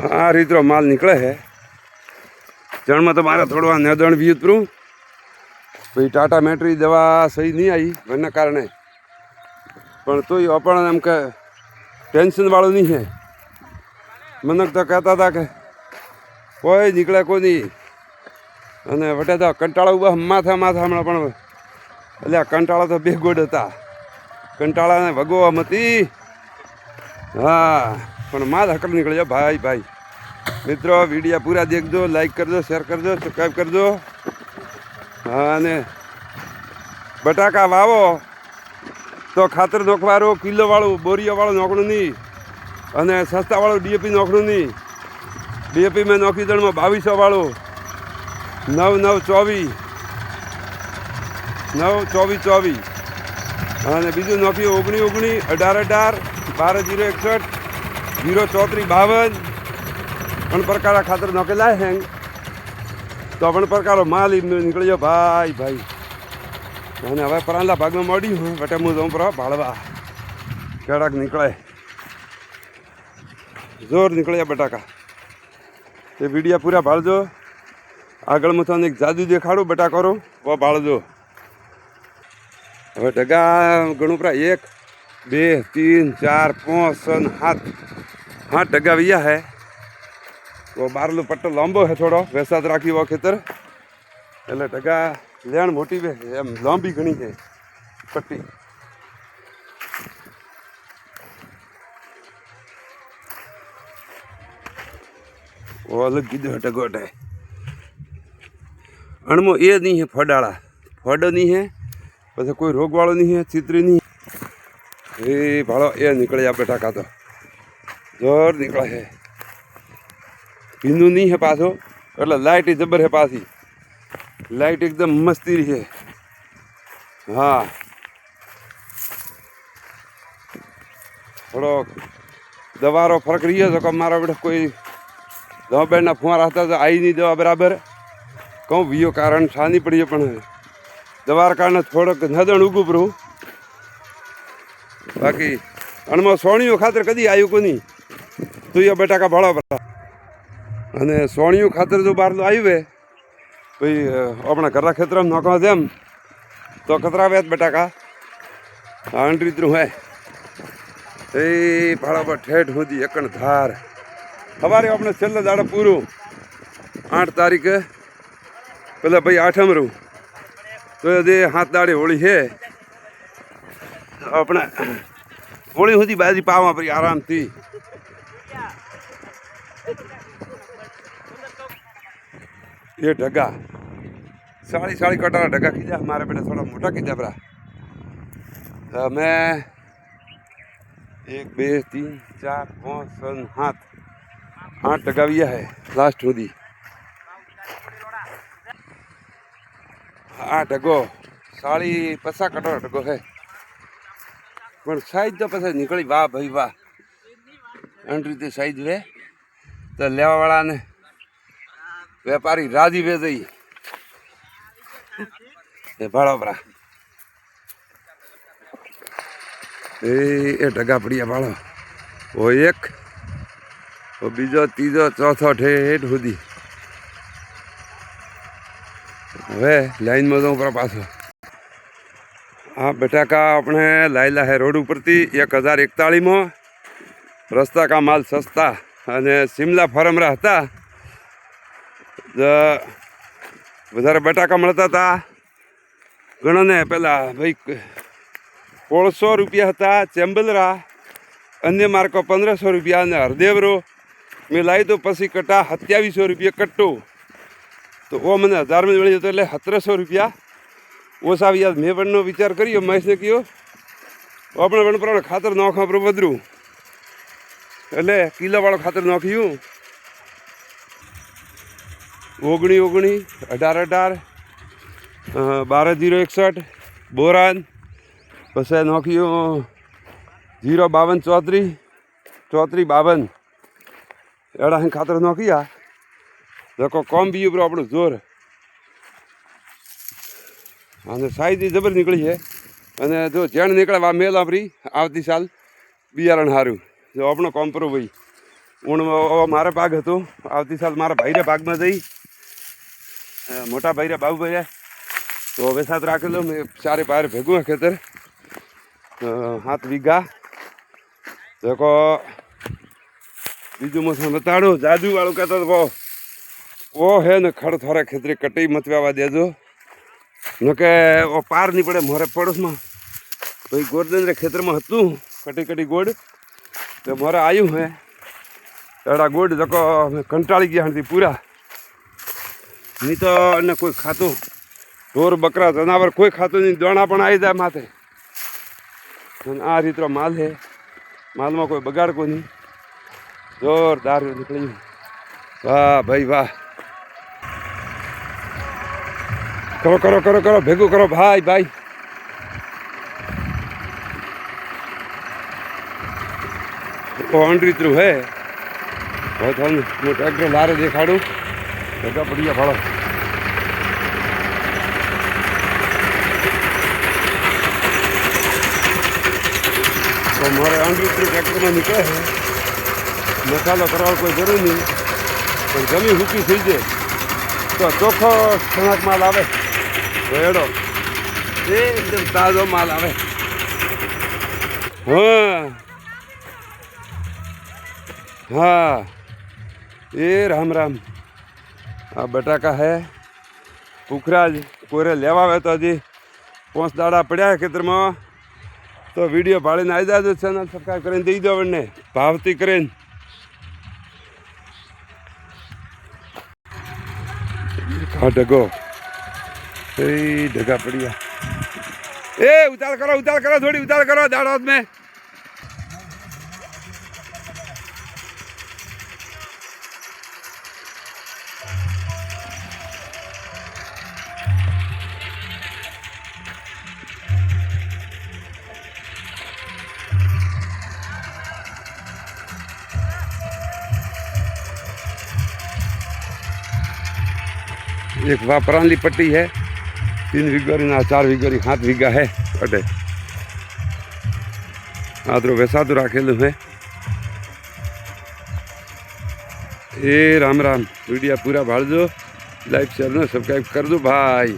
આ રીતનો માલ નીકળે છે જણમાં તો મારે થોડું આ નેદણ વીજ પરું પછી ટાટા મેટ્રી દવા સહી નહીં આવી એના કારણે પણ તોય આપણને એમ કે ટેન્શનવાળું નહીં છે મને તો કહેતા હતા કે કોઈ નીકળે કોઈ નહીં અને વટે તો કંટાળા ઉભા માથા હમણાં પણ એટલે આ કંટાળા તો બે ગોડ હતા કંટાળાને ભગવા મતી હા પણ માલ હકલ નીકળ્યો ભાઈ મિત્રો વિડીયો પૂરા દેખજો લાઈક કરજો શેર કરજો સબસ્ક્રાઈબ કરજો હા અને બટાકા વાવો તો ખાતર નોખવાળું કિલોવાળું બોરીઓવાળું નોખણું નહીં અને સસ્તાવાળું ડીએપી નોખણું નહીં ડીએપી મેં નોખી દણમાં 2200 વાળું 9 અને બીજું નોખ્યું 19 18 12 061 034 52 પણ પ્રકાર ખાતર નોખેલા હેંગ તો પણ પ્રકારો માલ નીકળ્યો ભાઈ અને હવે પરાંલા ભાગમાં મળ્યું હોય બટે હું જઉં પર ભાળવા કેળાક નીકળે જોર નીકળ્યા બટાકા એ વિડીયા પૂરા ભાળજો આગળ હું તમને એક જાદુ દેખાડું બટાકારો વો ભાળજો હવે ઢગા ઘણું પરા 1 2 3 4 5 6 7 ઢગા વૈયા હે वो बारलो पट्टो लांबो है थोड़ो वैसा राखी वो खेतर એટલે ઢગા લેણ મોટી વે એમ લાંબી ઘણી છે પટ્ટી वो अलग कीधो ढगोट है अणमो ये नहीं है फडाड़ा फड नहीं है પછી કોઈ રોગવાળો નહીં है चित्री नहीं એ ભાળો એ નીકળે આપણે ટાકા તો જોર નીકળે છે ભીનું નહીં है પાછો એટલે લાઇટ જબર है પાછી लाइट एकदम मस्ती है हाँ थोड़ो दवारो फर्क रही है तो मारा बेटा कोई दवा बेड ना फुआ रहता तो आई नहीं दवा बराबर कहूँ वीओ कारण छानी पड़ी है पण दवा कारण थोड़क नदण उगू परू बाकी अणमा सोणियों खातर कदी आयु को नहीं तो ये बेटा का भाड़ा पड़ा અને સોણિયું ખાતર જો બહાર આવ્યું હોય ભાઈ આપણા ઘરના ખેતરમાં નાખવા તેમ તો કતરા બટાકા આંડરીતરું હે એ ભાડા પર ઠેઠ સુધી એકણ ધાર સવારે આપણે છેલ્લે દાડે પૂરું 8 તારીખે પેલા ભાઈ 8મ રૂ તો એ 7 દાડે હોળી છે આપણે હોળી સુધી બાજી પાવા પડી આરામથી ये ढगा साड़ी कटारा ढगा खींचा हमारे बेटा थोड़ा मोटा खींचा पड़ा मैं 1 2 3 4 5 6 7 ढगा भी है लास्ट होदी ढगो 50 कटारा ढगो है पर साइज तो पता निकली वाह भाई वाह एंट्री साइज वे तो लेवा वाला ने व्यापारी राजी वे गई भाड़ा भरा ए ढगा पड़िया भाड़ो वो एक वो बीजो तीजो चौथो ठेठ सुधी हवे लाइन में जाऊँ पाछो हाँ बटाका अपने लायला है रोड पर 1041 में रस्ता का माल सस्ता अने शिमला फार्म रहता વધારે બટાકા મળતા હતા ઘણાને પેલા ભાઈ 1600 રૂપિયા હતા ચેમ્બલરા અન્ય માર્કો 1500 રૂપિયા અને હરદેવરો મેં લાવી તો પછી કટા 2700 રૂપિયા કટ્ટો તો ઓ મને 1000 में મળી જતો એટલે 1700 રૂપિયા ઓછા વ્યાજ મેં પણ વિચાર કર્યો મહેશને કહ્યો આપણે પણ પ્રમાણે ખાતર નાખવા પર વધરું એટલે કિલોવાળો ખાતર નાખ્યું 19 18 12 061 બોરાન પછી નાખ્યું 052 34 52 એડા ખાતર નાખ્યા देखो कम भी ऊपर આપણું જોર અને સાઈઝ જબર નીકળી છે અને જો જેણ નીકળે આ મેલ આપણી આવતી સાલ બિયારણ સારું જો આપણો કોમ્પ્રો ભાઈ मारे भाग हतुं आवती साल मारा भाई रे भाग में जई मोटा भाई रे बाबूभाई तो हवे साथ राखेलो मैं चारे पार भेगू है खेतर 7 वीघा देखो बीजू मौसम बताड़ो जादू वालू कहता तो वो है न खड़ थोड़ा खेतरे कटई मतवावा देजो न के वो पार नहीं पड़े मोरे पड़ोस में भाई गोरधन रे खेतर में हतुं कटी कटी गोड़ तो मोरे आयु है एड़ा गोड़ देखो कंटाળી गया हती पूरा नहीं तो न कोई खातु ढोर बकरा जनावर कोई खातु नहीं दाणा पण आई जाए माथे आ रीतरो माल है माल में कोई बगाड़ को नहीं जोरदार निकली वाह भाई वाह करो करो करो करो भेगू करो भाई भाई बाउंड्री थ्रू है बहुत हम ट्रैक्टर लारे दिखाड़ू जगह बढ़िया भाड़ो तो हमारे बाउंड्री थ्रू ट्रैक्टर में निकले है मसाला करवा कोई जरूर नहीं पर जमी हुकी थी जाए तो चोखो खनाक माल आवे तो एड़ो एकदम ताजो माल आवे हाँ हाँ ये राम राम आ बटाका है पुखराज कोरे लेवा आवे तो हजी 5 दाड़ा पड़ा है खेतर में तो वीडियो भाड़ी आई जाए चैनल सब्सक्राइब कर दी दो वरने भावती करें ढगो ढगा पड़िया ए उतार करो थोड़ी उतार करो दाड़ोद में एक वापराली पट्टी है 3 वीघा ना 4 वीघा 7 वीघा है अटे आदरो वैसा तो राखेलू है ए राम राम वीडियो पूरा भाड़ दो लाइक शेयर सब्सक्राइब कर दो भाई।